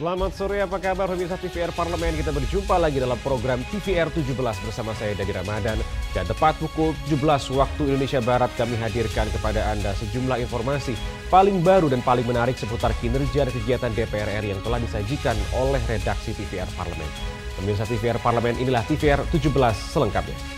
Selamat sore, apa kabar pemirsa TVR Parlemen? Kita berjumpa lagi dalam program TVR 17 bersama saya Dadi Ramadan. Dan tepat pukul 17 waktu Indonesia Barat kami hadirkan kepada Anda sejumlah informasi paling baru dan paling menarik seputar kinerja dan kegiatan DPR RI yang telah disajikan oleh redaksi TVR Parlemen. Pemirsa TVR Parlemen, inilah TVR 17 selengkapnya.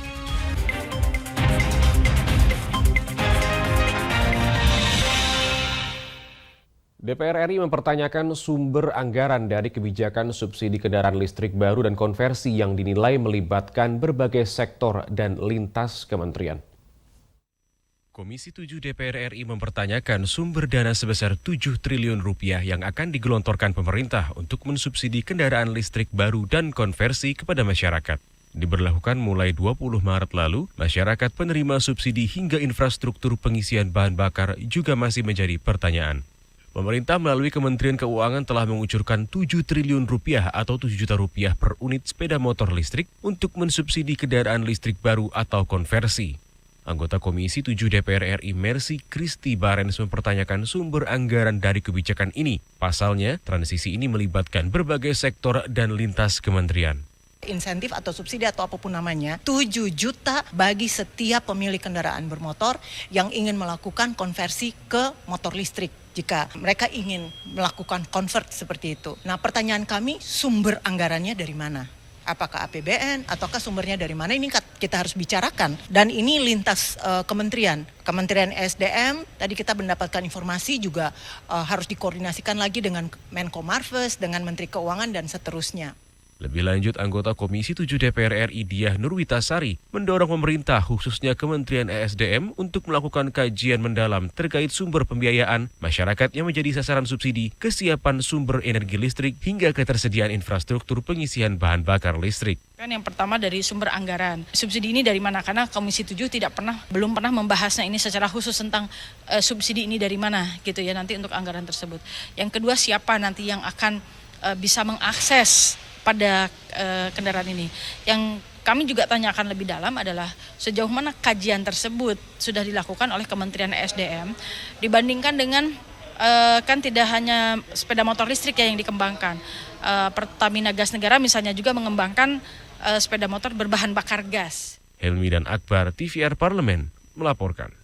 DPR RI mempertanyakan sumber anggaran dari kebijakan subsidi kendaraan listrik baru dan konversi yang dinilai melibatkan berbagai sektor dan lintas kementerian. Komisi 7 DPR RI mempertanyakan sumber dana sebesar 7 triliun rupiah yang akan digelontorkan pemerintah untuk mensubsidi kendaraan listrik baru dan konversi kepada masyarakat. Diberlakukan mulai 20 Maret lalu, masyarakat penerima subsidi hingga infrastruktur pengisian bahan bakar juga masih menjadi pertanyaan. Pemerintah melalui Kementerian Keuangan telah mengucurkan 7 triliun rupiah atau 7 juta rupiah per unit sepeda motor listrik untuk mensubsidi kendaraan listrik baru atau konversi. Anggota Komisi 7 DPR RI Mercy Christy Barens mempertanyakan sumber anggaran dari kebijakan ini. Pasalnya, transisi ini melibatkan berbagai sektor dan lintas kementerian. Insentif atau subsidi atau apapun namanya, 7 juta bagi setiap pemilik kendaraan bermotor yang ingin melakukan konversi ke motor listrik. Jika mereka ingin melakukan convert seperti itu. Nah, pertanyaan kami, sumber anggarannya dari mana? Apakah APBN ataukah sumbernya dari mana? Ini kita harus bicarakan. Dan ini lintas kementerian. Kementerian SDM, tadi kita mendapatkan informasi juga harus dikoordinasikan lagi dengan Menko Marves, dengan Menteri Keuangan dan seterusnya. Lebih lanjut, anggota Komisi 7 DPR RI Diah Nurwitasari mendorong pemerintah khususnya Kementerian ESDM untuk melakukan kajian mendalam terkait sumber pembiayaan masyarakat yang menjadi sasaran subsidi, kesiapan sumber energi listrik, hingga ketersediaan infrastruktur pengisian bahan bakar listrik. Yang pertama dari sumber anggaran. Subsidi ini dari mana? Karena Komisi 7 belum pernah membahasnya ini secara khusus tentang subsidi ini dari mana gitu ya nanti untuk anggaran tersebut. Yang kedua, siapa nanti yang akan bisa mengakses pada kendaraan ini. Yang kami juga tanyakan lebih dalam adalah sejauh mana kajian tersebut sudah dilakukan oleh Kementerian ESDM dibandingkan dengan kan tidak hanya sepeda motor listrik yang dikembangkan. Pertamina Gas Negara misalnya juga mengembangkan sepeda motor berbahan bakar gas. Helmi dan Akbar, TVR Parlemen, melaporkan.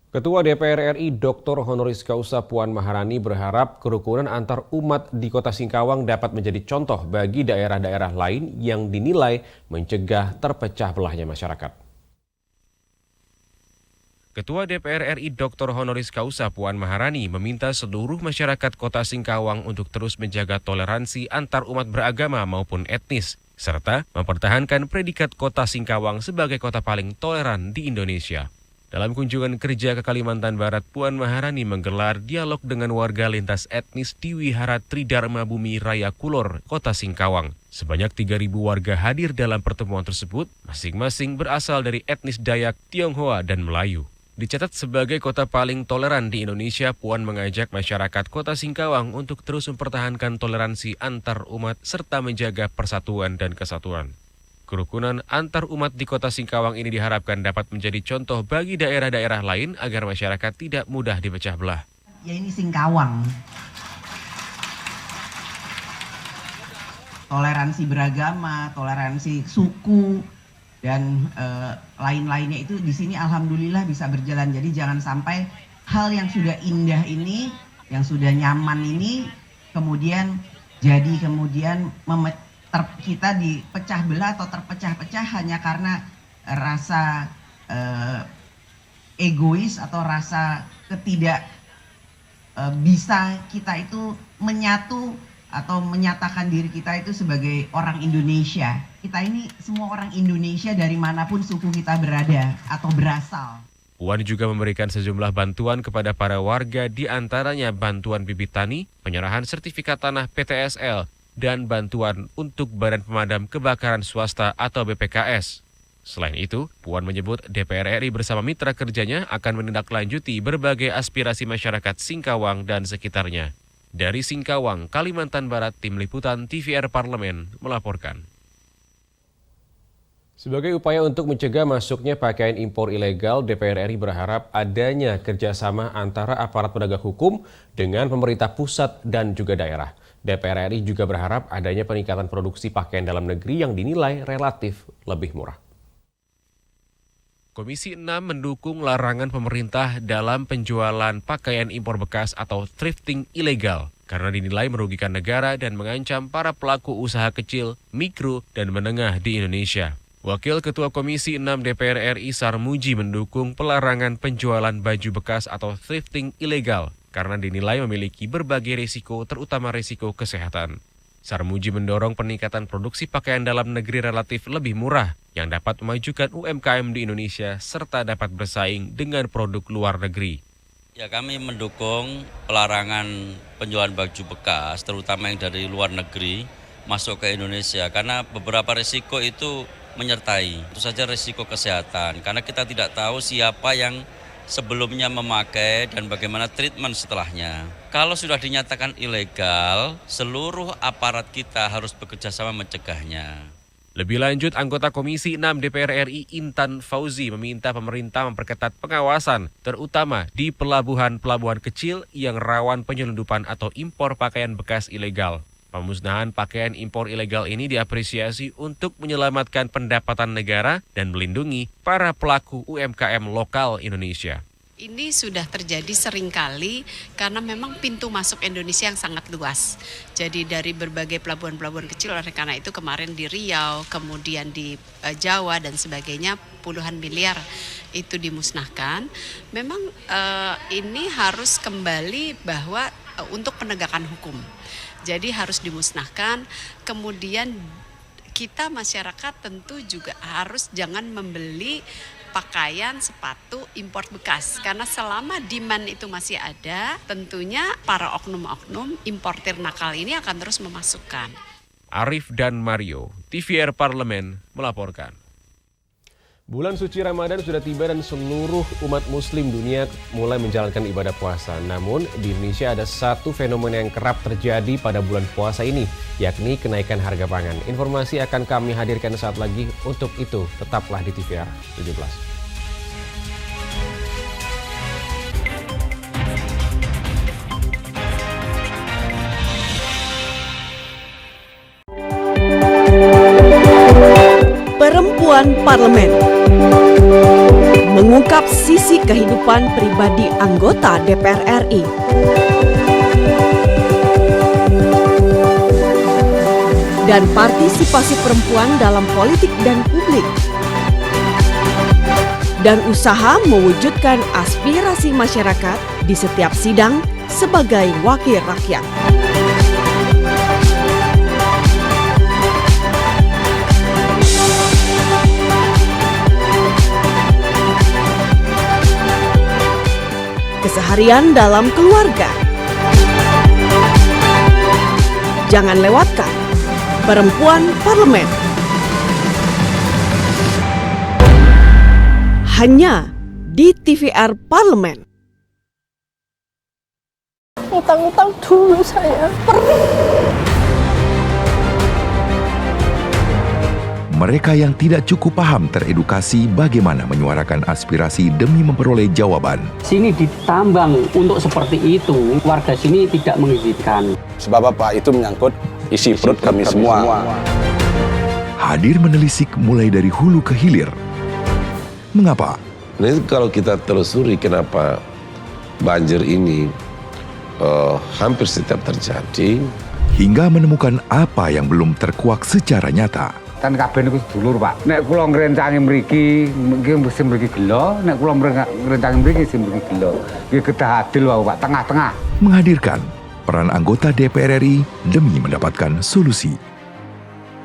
Ketua DPR RI Dr. Honoris Causa Puan Maharani berharap kerukunan antar umat di Kota Singkawang dapat menjadi contoh bagi daerah-daerah lain yang dinilai mencegah terpecah belahnya masyarakat. Ketua DPR RI Dr. Honoris Causa Puan Maharani meminta seluruh masyarakat Kota Singkawang untuk terus menjaga toleransi antar umat beragama maupun etnis, serta mempertahankan predikat Kota Singkawang sebagai kota paling toleran di Indonesia. Dalam kunjungan kerja ke Kalimantan Barat, Puan Maharani menggelar dialog dengan warga lintas etnis di Wihara Tridharma Bumi Raya Kulor, Kota Singkawang. Sebanyak 3.000 warga hadir dalam pertemuan tersebut, masing-masing berasal dari etnis Dayak, Tionghoa, dan Melayu. Dicatat sebagai kota paling toleran di Indonesia, Puan mengajak masyarakat Kota Singkawang untuk terus mempertahankan toleransi antar umat serta menjaga persatuan dan kesatuan. Kerukunan antar umat di Kota Singkawang ini diharapkan dapat menjadi contoh bagi daerah-daerah lain agar masyarakat tidak mudah dipecah belah. Ya ini Singkawang. Toleransi beragama, toleransi suku, dan lain-lainnya itu di sini alhamdulillah bisa berjalan. Jadi jangan sampai hal yang sudah indah ini, yang sudah nyaman ini, kemudian kita dipecah belah atau terpecah-pecah hanya karena rasa egois atau rasa bisa kita itu menyatu atau menyatakan diri kita itu sebagai orang Indonesia. Kita ini semua orang Indonesia dari manapun suku kita berada atau berasal. Puan juga memberikan sejumlah bantuan kepada para warga, di antaranya bantuan bibit tani, penyerahan sertifikat tanah PTSL, dan bantuan untuk Badan Pemadam Kebakaran Swasta atau BPKS. Selain itu, Puan menyebut DPR RI bersama mitra kerjanya akan menindaklanjuti berbagai aspirasi masyarakat Singkawang dan sekitarnya. Dari Singkawang, Kalimantan Barat, Tim Liputan TVR Parlemen melaporkan. Sebagai upaya untuk mencegah masuknya pakaian impor ilegal, DPR RI berharap adanya kerjasama antara aparat penegak hukum dengan pemerintah pusat dan juga daerah. DPR RI juga berharap adanya peningkatan produksi pakaian dalam negeri yang dinilai relatif lebih murah. Komisi 6 mendukung larangan pemerintah dalam penjualan pakaian impor bekas atau thrifting ilegal karena dinilai merugikan negara dan mengancam para pelaku usaha kecil, mikro, dan menengah di Indonesia. Wakil Ketua Komisi 6 DPR RI Sarmuji mendukung pelarangan penjualan baju bekas atau thrifting ilegal karena dinilai memiliki berbagai risiko, terutama risiko kesehatan. Sarmuji mendorong peningkatan produksi pakaian dalam negeri relatif lebih murah yang dapat memajukan UMKM di Indonesia serta dapat bersaing dengan produk luar negeri. Ya, kami mendukung pelarangan penjualan baju bekas, terutama yang dari luar negeri, masuk ke Indonesia karena beberapa risiko itu menyertai. Tentu saja risiko kesehatan, karena kita tidak tahu siapa yang sebelumnya memakai dan bagaimana treatment setelahnya. Kalau sudah dinyatakan ilegal, seluruh aparat kita harus bekerja sama mencegahnya. Lebih lanjut, anggota Komisi 6 DPR RI Intan Fauzi meminta pemerintah memperketat pengawasan, terutama di pelabuhan-pelabuhan kecil yang rawan penyelundupan atau impor pakaian bekas ilegal. Pemusnahan pakaian impor ilegal ini diapresiasi untuk menyelamatkan pendapatan negara dan melindungi para pelaku UMKM lokal Indonesia. Ini sudah terjadi seringkali karena memang pintu masuk Indonesia yang sangat luas. Jadi dari berbagai pelabuhan-pelabuhan kecil, oleh karena itu kemarin di Riau, kemudian di Jawa dan sebagainya puluhan miliar itu dimusnahkan. Memang ini harus kembali bahwa untuk penegakan hukum. Jadi harus dimusnahkan, kemudian kita masyarakat tentu juga harus jangan membeli pakaian, sepatu, impor bekas. Karena selama demand itu masih ada, tentunya para oknum-oknum importir nakal ini akan terus memasukkan. Arif dan Mario, TVR Parlemen melaporkan. Bulan suci Ramadan sudah tiba dan seluruh umat muslim dunia mulai menjalankan ibadah puasa. Namun di Indonesia ada satu fenomena yang kerap terjadi pada bulan puasa ini, yakni kenaikan harga pangan. Informasi akan kami hadirkan saat lagi. Untuk itu, tetaplah di TVR 17. Perempuan Parlemen mengungkap sisi kehidupan pribadi anggota DPR RI. Dan partisipasi perempuan dalam politik dan publik. Dan usaha mewujudkan aspirasi masyarakat di setiap sidang sebagai wakil rakyat. Keseharian dalam keluarga. Jangan lewatkan Perempuan Parlemen. Hanya di TVR Parlemen. Utang-utang dulu saya. Mereka yang tidak cukup paham teredukasi bagaimana menyuarakan aspirasi demi memperoleh jawaban. Sini ditambang untuk seperti itu, warga sini tidak mengizinkan. Sebab apa? Itu menyangkut isi perut kami semua. Hadir menelisik mulai dari hulu ke hilir. Mengapa? Nah, kalau kita telusuri kenapa banjir ini hampir setiap terjadi. Hingga menemukan apa yang belum terkuak secara nyata. Kan kabeh niku sedulur, Pak. Nek kula ngrencangi mriki, mesti mriki gelo, nek kula ngrencangi mriki mesti mriki gelo. Nggih kedah adil wae, Pak, tengah-tengah. Menghadirkan peran anggota DPR RI demi mendapatkan solusi.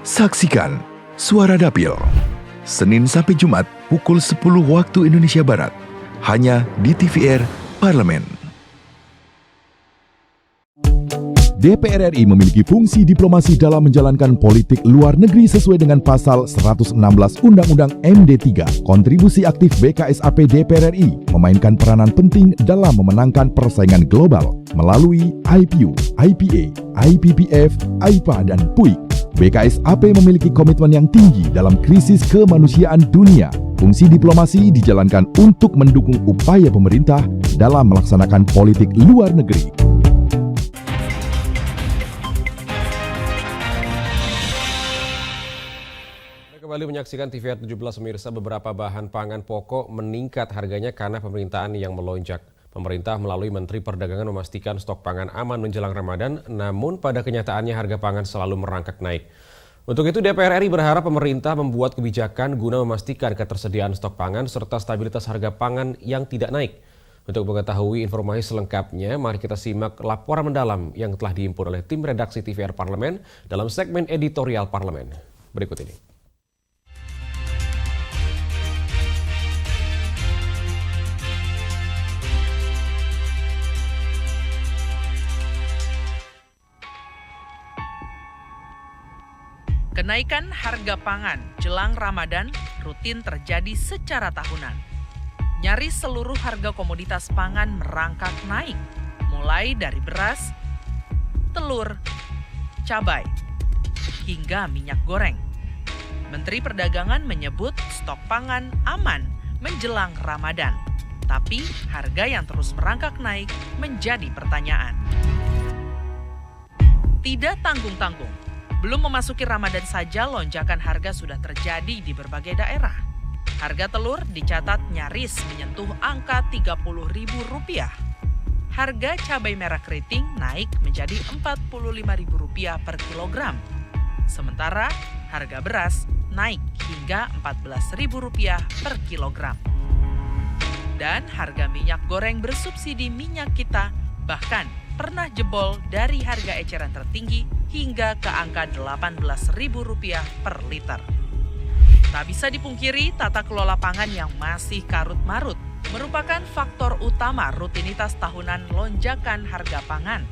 Saksikan Suara Dapil, Senin sampai Jumat pukul 10 waktu Indonesia Barat, hanya di TVR Parlemen. DPR RI memiliki fungsi diplomasi dalam menjalankan politik luar negeri sesuai dengan pasal 116 Undang-Undang MD3. Kontribusi aktif BKSAP DPR RI memainkan peranan penting dalam memenangkan persaingan global melalui IPU, IPA, IPPF, IPA, dan PUIK. BKSAP memiliki komitmen yang tinggi dalam krisis kemanusiaan dunia. Fungsi diplomasi dijalankan untuk mendukung upaya pemerintah dalam melaksanakan politik luar negeri. kembali menyaksikan TVR 17 pemirsa. Beberapa bahan pangan pokok meningkat harganya karena pemerintahan yang melonjak. Pemerintah melalui Menteri Perdagangan memastikan stok pangan aman menjelang Ramadan, namun pada kenyataannya harga pangan selalu merangkak naik. Untuk itu DPR RI berharap pemerintah membuat kebijakan guna memastikan ketersediaan stok pangan serta stabilitas harga pangan yang tidak naik. Untuk mengetahui informasi selengkapnya, mari kita simak laporan mendalam yang telah dihimpun oleh tim redaksi TVR Parlemen dalam segmen editorial Parlemen. Berikut ini. Kenaikan harga pangan jelang Ramadan rutin terjadi secara tahunan. Nyaris seluruh harga komoditas pangan merangkak naik, mulai dari beras, telur, cabai, hingga minyak goreng. Menteri Perdagangan menyebut stok pangan aman menjelang Ramadan, tapi harga yang terus merangkak naik menjadi pertanyaan. Tidak tanggung-tanggung, belum memasuki Ramadan saja lonjakan harga sudah terjadi di berbagai daerah. Harga telur dicatat nyaris menyentuh angka Rp30.000. Harga cabai merah keriting naik menjadi Rp45.000 per kilogram. Sementara harga beras naik hingga Rp14.000 per kilogram. Dan harga minyak goreng bersubsidi minyak kita bahkan pernah jebol dari harga eceran tertinggi hingga ke angka Rp18.000 per liter. Tak bisa dipungkiri tata kelola pangan yang masih karut-marut merupakan faktor utama rutinitas tahunan lonjakan harga pangan.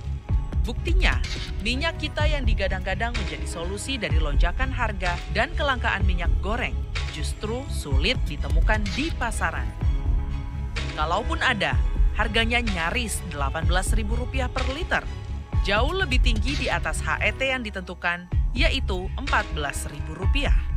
Buktinya, minyak kita yang digadang-gadang menjadi solusi dari lonjakan harga dan kelangkaan minyak goreng justru sulit ditemukan di pasaran. Kalaupun ada, harganya nyaris Rp18.000 per liter, jauh lebih tinggi di atas HET yang ditentukan, yaitu Rp14.000.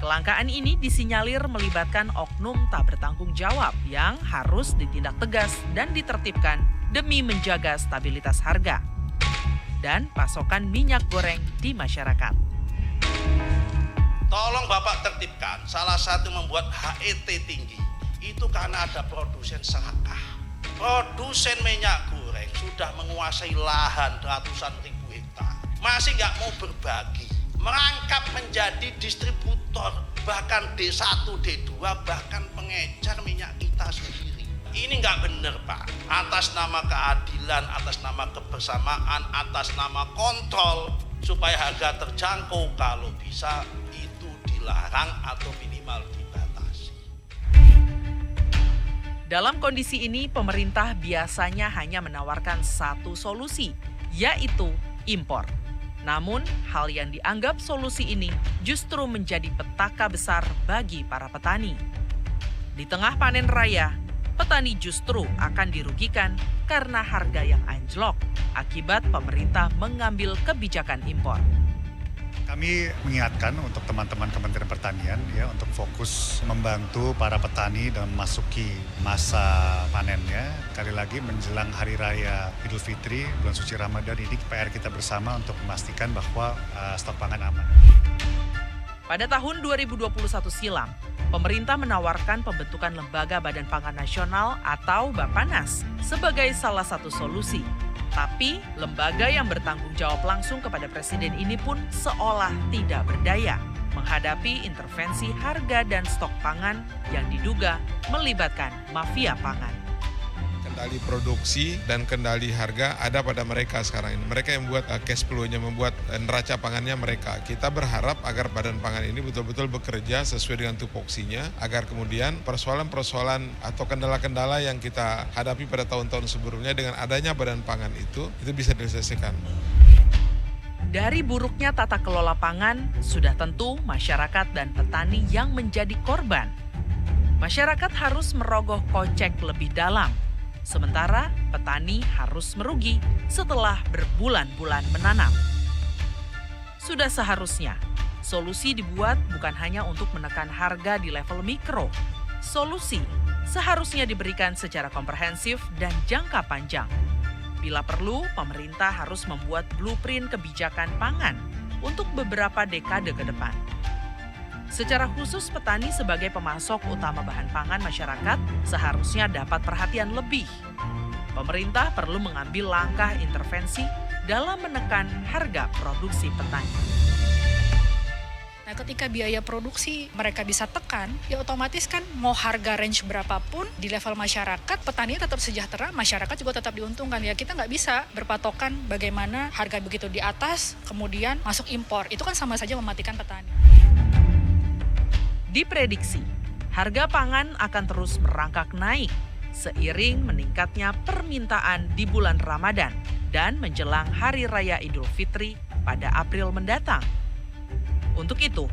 Kelangkaan ini disinyalir melibatkan oknum tak bertanggung jawab yang harus ditindak tegas dan ditertibkan demi menjaga stabilitas harga dan pasokan minyak goreng di masyarakat. Tolong Bapak tertibkan, salah satu membuat HET tinggi itu karena ada produsen serakah. Produsen minyak goreng sudah menguasai lahan ratusan ribu hektar, masih nggak mau berbagi, merangkap menjadi distributor, bahkan D1, D2, bahkan pengecer minyak kita sendiri. Ini nggak benar Pak, atas nama keadilan, atas nama kebersamaan, atas nama kontrol, supaya harga terjangkau, kalau bisa itu dilarang atau minimal dibatasi. Dalam kondisi ini, pemerintah biasanya hanya menawarkan satu solusi, yaitu impor. Namun, hal yang dianggap solusi ini justru menjadi petaka besar bagi para petani. Di tengah panen raya, petani justru akan dirugikan karena harga yang anjlok akibat pemerintah mengambil kebijakan impor. Kami mengingatkan untuk teman-teman Kementerian Pertanian ya untuk fokus membantu para petani dalam memasuki masa panennya. Kali lagi menjelang Hari Raya Idul Fitri, bulan suci Ramadan ini PR kita bersama untuk memastikan bahwa stok pangan aman. Pada tahun 2021 silam, pemerintah menawarkan pembentukan Lembaga Badan Pangan Nasional atau Bappenas sebagai salah satu solusi. Tapi lembaga yang bertanggung jawab langsung kepada presiden ini pun seolah tidak berdaya menghadapi intervensi harga dan stok pangan yang diduga melibatkan mafia pangan. Kendali produksi dan kendali harga ada pada mereka sekarang ini. Mereka yang membuat cash flow-nya, membuat neraca pangannya mereka. Kita berharap agar badan pangan ini betul-betul bekerja sesuai dengan tupoksinya, agar kemudian persoalan-persoalan atau kendala-kendala yang kita hadapi pada tahun-tahun sebelumnya dengan adanya badan pangan itu bisa diselesaikan. Dari buruknya tata kelola pangan, sudah tentu masyarakat dan petani yang menjadi korban. Masyarakat harus merogoh kocek lebih dalam. Sementara petani harus merugi setelah berbulan-bulan menanam. Sudah seharusnya solusi dibuat bukan hanya untuk menekan harga di level mikro. Solusi seharusnya diberikan secara komprehensif dan jangka panjang. Bila perlu, pemerintah harus membuat blueprint kebijakan pangan untuk beberapa dekade ke depan. Secara khusus petani sebagai pemasok utama bahan pangan masyarakat seharusnya dapat perhatian lebih. Pemerintah perlu mengambil langkah intervensi dalam menekan harga produksi petani. Nah, ketika biaya produksi mereka bisa tekan, ya otomatis kan mau harga range berapapun di level masyarakat, petani tetap sejahtera, masyarakat juga tetap diuntungkan. Ya kita nggak bisa berpatokan bagaimana harga begitu di atas, kemudian masuk impor. Itu kan sama saja mematikan petani. Diprediksi, harga pangan akan terus merangkak naik seiring meningkatnya permintaan di bulan Ramadan dan menjelang Hari Raya Idul Fitri pada April mendatang. Untuk itu,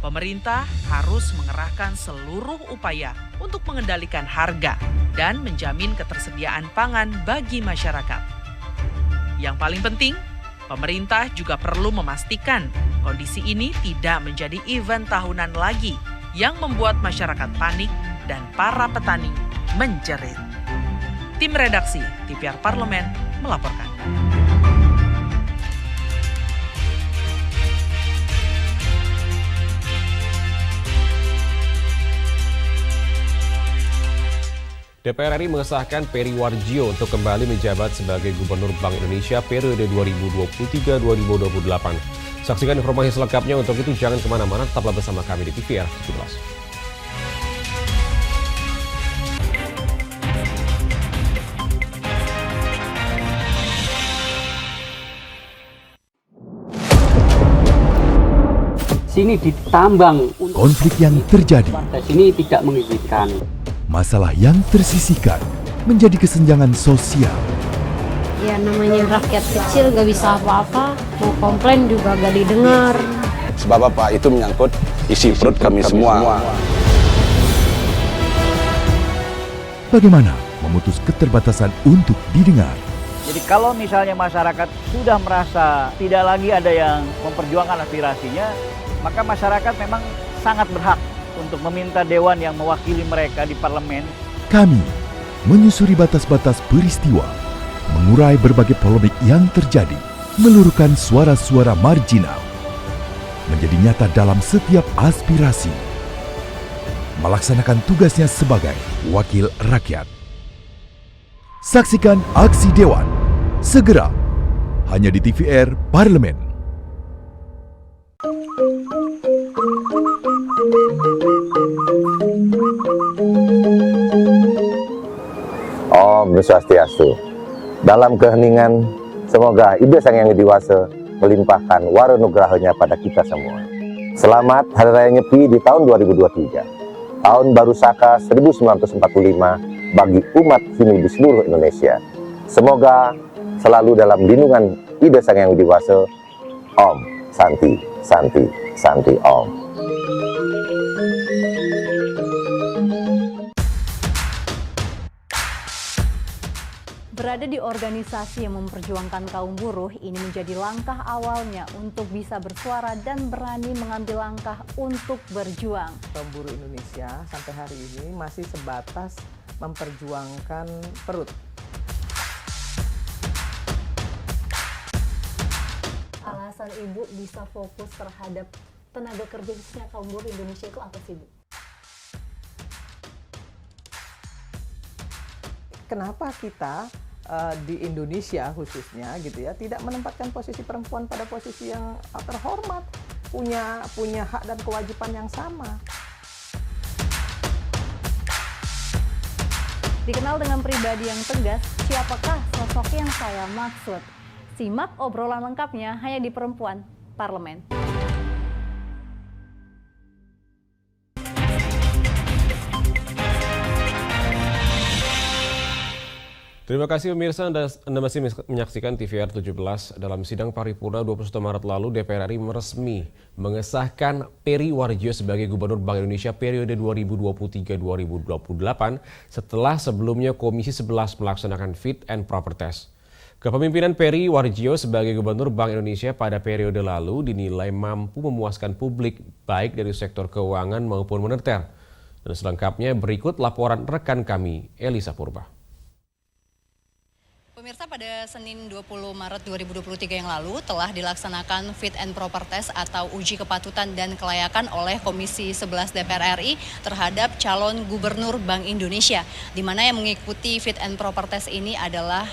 pemerintah harus mengerahkan seluruh upaya untuk mengendalikan harga dan menjamin ketersediaan pangan bagi masyarakat. Yang paling penting, pemerintah juga perlu memastikan kondisi ini tidak menjadi event tahunan lagi yang membuat masyarakat panik dan para petani menjerit. Tim redaksi TVR Parlemen melaporkan. DPR RI mengesahkan Peri Warjio untuk kembali menjabat sebagai Gubernur Bank Indonesia periode 2023-2028. Saksikan informasi selengkapnya. Untuk itu jangan kemana-mana, tetaplah bersama kami di TVR 17. Sini ditambang. Konflik yang terjadi. Warga sini tidak mengizinkan. Masalah yang tersisihkan menjadi kesenjangan sosial. Ya namanya rakyat kecil gak bisa apa-apa, mau komplain juga gak didengar. Sebab apa? Itu menyangkut isi perut kami semua. Bagaimana memutus keterbatasan untuk didengar? Jadi kalau misalnya masyarakat sudah merasa tidak lagi ada yang memperjuangkan aspirasinya, maka masyarakat memang sangat berhak untuk meminta dewan yang mewakili mereka di parlemen. Kami menyusuri batas-batas peristiwa, mengurai berbagai polemik yang terjadi, meluruhkan suara-suara marginal, menjadi nyata dalam setiap aspirasi, melaksanakan tugasnya sebagai wakil rakyat. Saksikan aksi Dewan segera hanya di TVR Parlemen. Om Swastiastu. Dalam keheningan, semoga Ida Sang Hyang Widi Wasa melimpahkan waronugrahanya pada kita semua. Selamat Hari Raya Nyepi di tahun 2023. Tahun Baru Saka 1945 bagi umat Hindu di seluruh Indonesia. Semoga selalu dalam lindungan Ida Sang Hyang Widi Wasa. Om Santi, Santi, Santi Om. Berada di organisasi yang memperjuangkan kaum buruh, ini menjadi langkah awalnya untuk bisa bersuara dan berani mengambil langkah untuk berjuang. Kaum buruh Indonesia sampai hari ini masih sebatas memperjuangkan perut. Alasan Ibu bisa fokus terhadap tenaga kerja khususnya kaum buruh Indonesia itu apa sih, Bu? Kenapa kita di Indonesia khususnya gitu ya tidak menempatkan posisi perempuan pada posisi yang terhormat, punya hak dan kewajiban yang sama. Dikenal dengan pribadi yang tegas, siapakah sosok yang saya maksud? Simak obrolan lengkapnya hanya di Perempuan Parlemen. Terima kasih pemirsa, Anda masih menyaksikan TVR 17. Dalam sidang paripurna 21 Maret lalu, DPR RI resmi mengesahkan Peri Warjio sebagai Gubernur Bank Indonesia periode 2023-2028 setelah sebelumnya Komisi 11 melaksanakan fit and proper test. Kepemimpinan Peri Warjio sebagai Gubernur Bank Indonesia pada periode lalu dinilai mampu memuaskan publik baik dari sektor keuangan maupun moneter. Dan selengkapnya berikut laporan rekan kami, Elisa Purba. Pemirsa, pada Senin 20 Maret 2023 yang lalu telah dilaksanakan Fit and Proper Test atau uji kepatutan dan kelayakan oleh Komisi 11 DPR RI terhadap calon Gubernur Bank Indonesia, di mana yang mengikuti Fit and Proper Test ini adalah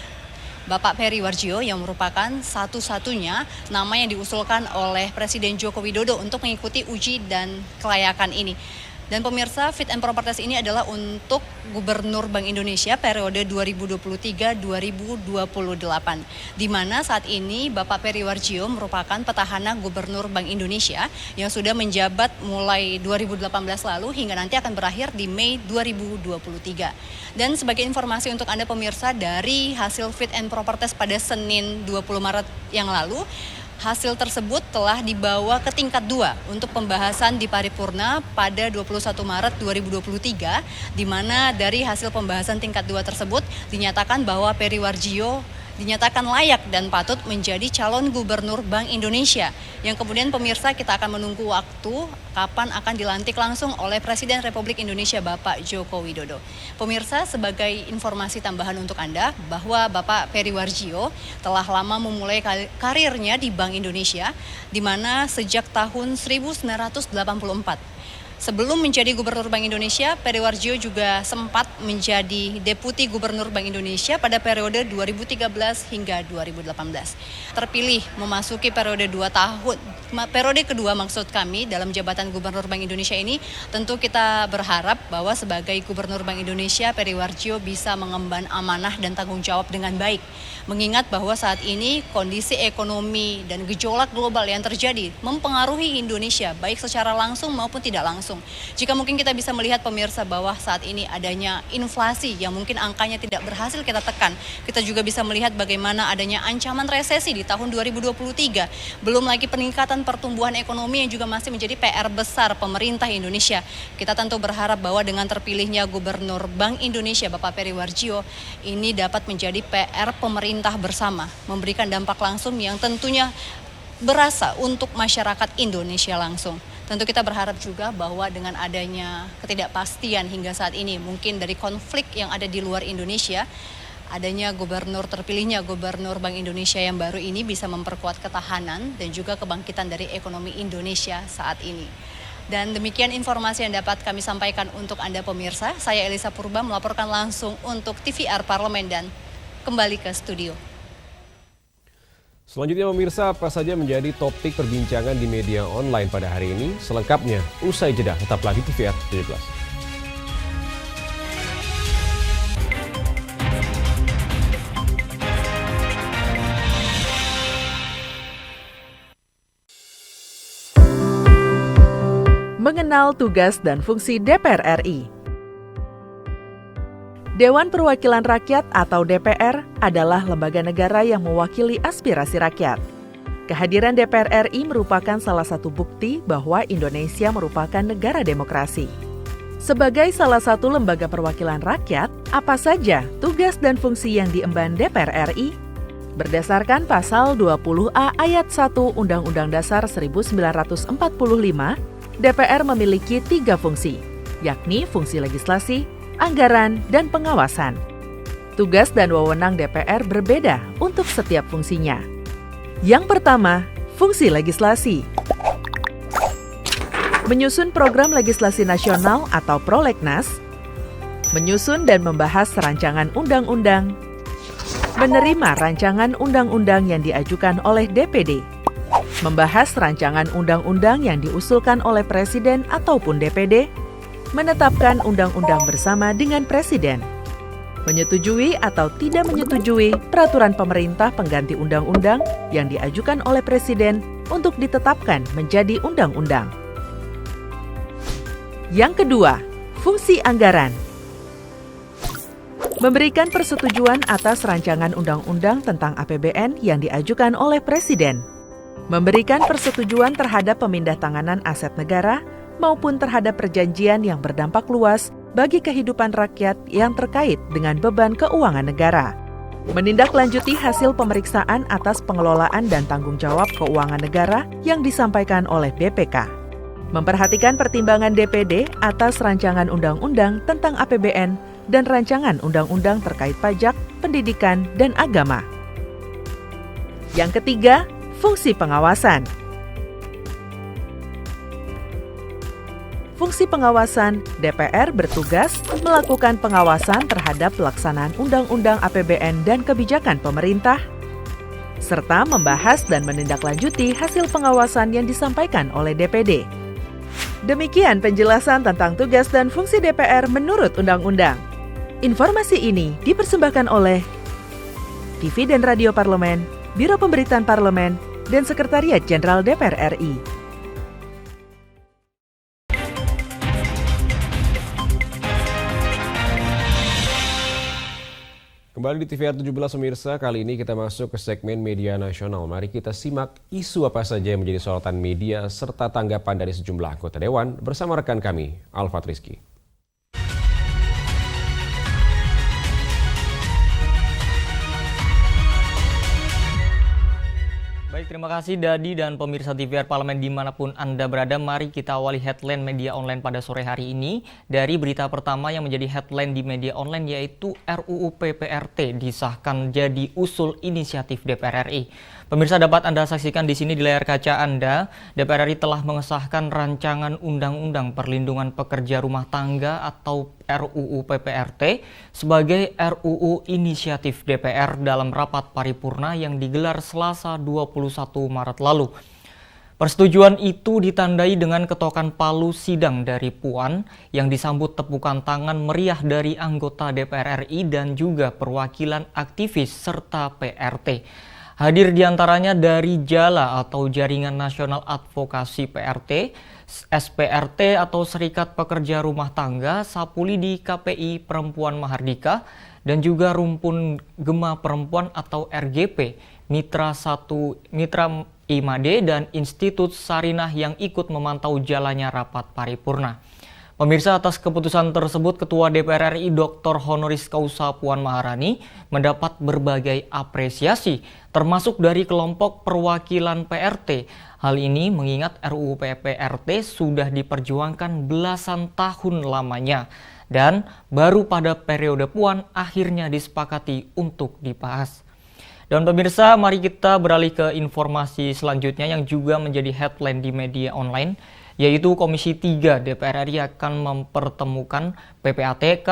Bapak Peri Warjio yang merupakan satu-satunya nama yang diusulkan oleh Presiden Joko Widodo untuk mengikuti uji dan kelayakan ini. Dan pemirsa, Fit and Proper Test ini adalah untuk Gubernur Bank Indonesia periode 2023-2028. Di mana saat ini Bapak Peri Warjio merupakan petahana Gubernur Bank Indonesia yang sudah menjabat mulai 2018 lalu hingga nanti akan berakhir di Mei 2023. Dan sebagai informasi untuk Anda pemirsa, dari hasil Fit and Proper Test pada Senin 20 Maret yang lalu, hasil tersebut telah dibawa ke tingkat 2 untuk pembahasan di paripurna pada 21 Maret 2023, di mana dari hasil pembahasan tingkat 2 tersebut dinyatakan bahwa Peri Warjio dinyatakan layak dan patut menjadi calon Gubernur Bank Indonesia. Yang kemudian pemirsa, kita akan menunggu waktu kapan akan dilantik langsung oleh Presiden Republik Indonesia Bapak Joko Widodo. Pemirsa, sebagai informasi tambahan untuk Anda bahwa Bapak Peri Warjio telah lama memulai karirnya di Bank Indonesia, di mana sejak tahun 1984. Sebelum menjadi Gubernur Bank Indonesia, Peri Warjio juga sempat menjadi Deputi Gubernur Bank Indonesia pada periode 2013 hingga 2018. Terpilih memasuki periode 2 tahun, periode kedua maksud kami dalam jabatan Gubernur Bank Indonesia ini, tentu kita berharap bahwa sebagai Gubernur Bank Indonesia, Peri Warjio bisa mengemban amanah dan tanggung jawab dengan baik. Mengingat bahwa saat ini kondisi ekonomi dan gejolak global yang terjadi mempengaruhi Indonesia baik secara langsung maupun tidak langsung. Jika mungkin kita bisa melihat pemirsa bahwa saat ini adanya inflasi yang mungkin angkanya tidak berhasil kita tekan. Kita juga bisa melihat bagaimana adanya ancaman resesi di tahun 2023. Belum lagi peningkatan pertumbuhan ekonomi yang juga masih menjadi PR besar pemerintah Indonesia. Kita tentu berharap bahwa dengan terpilihnya Gubernur Bank Indonesia Bapak Peri Warjio ini dapat menjadi PR pemerintah bersama, memberikan dampak langsung yang tentunya berasa untuk masyarakat Indonesia langsung. Tentu kita berharap juga bahwa dengan adanya ketidakpastian hingga saat ini, mungkin dari konflik yang ada di luar Indonesia, adanya terpilihnya Gubernur Bank Indonesia yang baru ini bisa memperkuat ketahanan dan juga kebangkitan dari ekonomi Indonesia saat ini. Dan demikian informasi yang dapat kami sampaikan untuk Anda pemirsa. Saya Elisa Purba melaporkan langsung untuk TVR Parlemen dan kembali ke studio. Selanjutnya pemirsa, apa saja menjadi topik perbincangan di media online pada hari ini? Selengkapnya usai jeda, tetaplah di TVR 17. Mengenal tugas dan fungsi DPR RI. Dewan Perwakilan Rakyat atau DPR adalah lembaga negara yang mewakili aspirasi rakyat. Kehadiran DPR RI merupakan salah satu bukti bahwa Indonesia merupakan negara demokrasi. Sebagai salah satu lembaga perwakilan rakyat, apa saja tugas dan fungsi yang diemban DPR RI? Berdasarkan pasal 20A ayat 1 Undang-Undang Dasar 1945, DPR memiliki 3 fungsi, yakni fungsi legislasi, anggaran, dan pengawasan. Tugas dan wewenang DPR berbeda untuk setiap fungsinya. Yang pertama, fungsi legislasi. Menyusun program legislasi nasional atau prolegnas, menyusun dan membahas rancangan undang-undang, menerima rancangan undang-undang yang diajukan oleh DPD, membahas rancangan undang-undang yang diusulkan oleh Presiden ataupun DPD, menetapkan undang-undang bersama dengan Presiden, menyetujui atau tidak menyetujui peraturan pemerintah pengganti undang-undang yang diajukan oleh Presiden untuk ditetapkan menjadi undang-undang. Yang kedua, fungsi anggaran. Memberikan persetujuan atas rancangan undang-undang tentang APBN yang diajukan oleh Presiden. Memberikan persetujuan terhadap pemindahntanganan aset negara maupun terhadap perjanjian yang berdampak luas bagi kehidupan rakyat yang terkait dengan beban keuangan negara. Menindaklanjuti hasil pemeriksaan atas pengelolaan dan tanggung jawab keuangan negara yang disampaikan oleh BPK. Memperhatikan pertimbangan DPD atas rancangan undang-undang tentang APBN dan rancangan undang-undang terkait pajak, pendidikan, dan agama. Yang ketiga, fungsi pengawasan. Fungsi pengawasan, DPR bertugas melakukan pengawasan terhadap pelaksanaan undang-undang APBN dan kebijakan pemerintah, serta membahas dan menindaklanjuti hasil pengawasan yang disampaikan oleh DPD. Demikian penjelasan tentang tugas dan fungsi DPR menurut undang-undang. Informasi ini dipersembahkan oleh TV dan Radio Parlemen, Biro Pemberitaan Parlemen, dan Sekretariat Jenderal DPR RI. Kembali di TVR 17 pemirsa, kali ini kita masuk ke segmen media nasional. Mari kita simak isu apa saja yang menjadi sorotan media serta tanggapan dari sejumlah anggota Dewan bersama rekan kami, Alfat Rizky. Baik, terima kasih Dadi dan pemirsa TVR Parlemen dimanapun Anda berada. Mari kita awali headline media online pada sore hari ini dari berita pertama yang menjadi headline di media online, yaitu RUU PPRT disahkan jadi usul inisiatif DPR RI. Pemirsa, dapat Anda saksikan di sini di layar kaca Anda, DPR RI telah mengesahkan rancangan Undang-Undang Perlindungan Pekerja Rumah Tangga atau RUU PPRT sebagai RUU inisiatif DPR dalam rapat paripurna yang digelar Selasa 21 Maret lalu. Persetujuan itu ditandai dengan ketokan palu sidang dari Puan yang disambut tepukan tangan meriah dari anggota DPR RI dan juga perwakilan aktivis serta PRT. Hadir diantaranya dari JALA atau Jaringan Nasional Advokasi PRT, SPRT atau Serikat Pekerja Rumah Tangga, Sapulidi KPI Perempuan Mahardika, dan juga Rumpun Gema Perempuan atau RGP, Mitra IMADE, dan Institut Sarinah yang ikut memantau jalannya rapat paripurna. Pemirsa, atas keputusan tersebut, Ketua DPR RI Dr. Honoris Causa Puan Maharani mendapat berbagai apresiasi, termasuk dari kelompok perwakilan PRT. Hal ini mengingat RUU PPRT sudah diperjuangkan belasan tahun lamanya, dan baru pada periode Puan akhirnya disepakati untuk dibahas. Dan pemirsa, mari kita beralih ke informasi selanjutnya yang juga menjadi headline di media online, yaitu Komisi 3 DPR RI akan mempertemukan PPATK,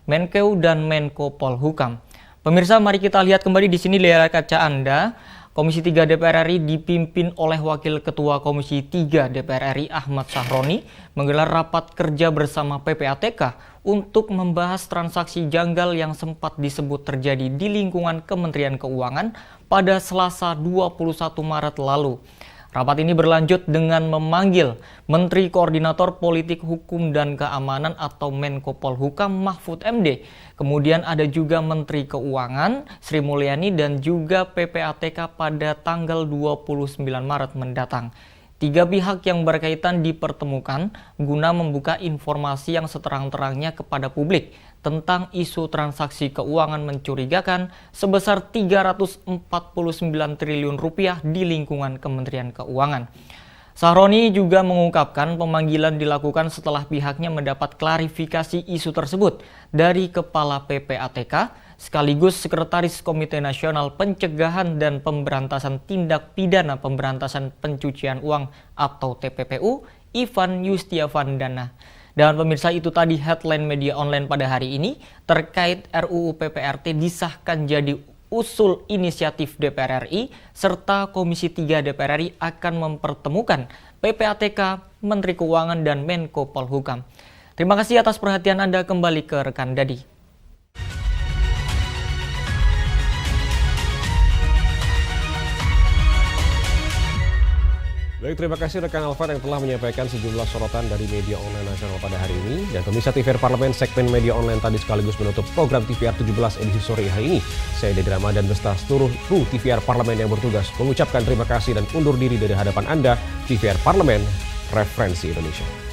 Menkeu, dan Menko Polhukam. Pemirsa, mari kita lihat kembali di sini layar kaca Anda. Komisi 3 DPR RI dipimpin oleh Wakil Ketua Komisi 3 DPR RI Ahmad Sahroni menggelar rapat kerja bersama PPATK untuk membahas transaksi janggal yang sempat disebut terjadi di lingkungan Kementerian Keuangan pada Selasa 21 Maret lalu. Rapat ini berlanjut dengan memanggil Menteri Koordinator Politik Hukum dan Keamanan atau Menko Polhukam Mahfud MD. Kemudian ada juga Menteri Keuangan Sri Mulyani dan juga PPATK pada tanggal 29 Maret mendatang. Tiga pihak yang berkaitan dipertemukan guna membuka informasi yang seterang-terangnya kepada publik tentang isu transaksi keuangan mencurigakan sebesar 349 triliun rupiah di lingkungan Kementerian Keuangan. Sahroni juga mengungkapkan pemanggilan dilakukan setelah pihaknya mendapat klarifikasi isu tersebut dari Kepala PPATK sekaligus Sekretaris Komite Nasional Pencegahan dan Pemberantasan Tindak Pidana Pemberantasan Pencucian Uang atau TPPU, Ivan Yustiavandana. Dan pemirsa, itu tadi headline media online pada hari ini terkait RUU PPRT disahkan jadi usul inisiatif DPR RI serta Komisi 3 DPR RI akan mempertemukan PPATK, Menteri Keuangan, dan Menko Polhukam. Terima kasih atas perhatian Anda. Kembali ke rekan Dadi. Baik, terima kasih rekan Alfat yang telah menyampaikan sejumlah sorotan dari media online nasional pada hari ini. Dan pemirsa TVR Parlemen segmen media online tadi sekaligus menutup program TVR 17 edisi sore hari ini. Saya Dedi Ramadan beserta seluruh kru TVR Parlemen yang bertugas mengucapkan terima kasih dan undur diri dari hadapan Anda. TVR Parlemen, Referensi Indonesia.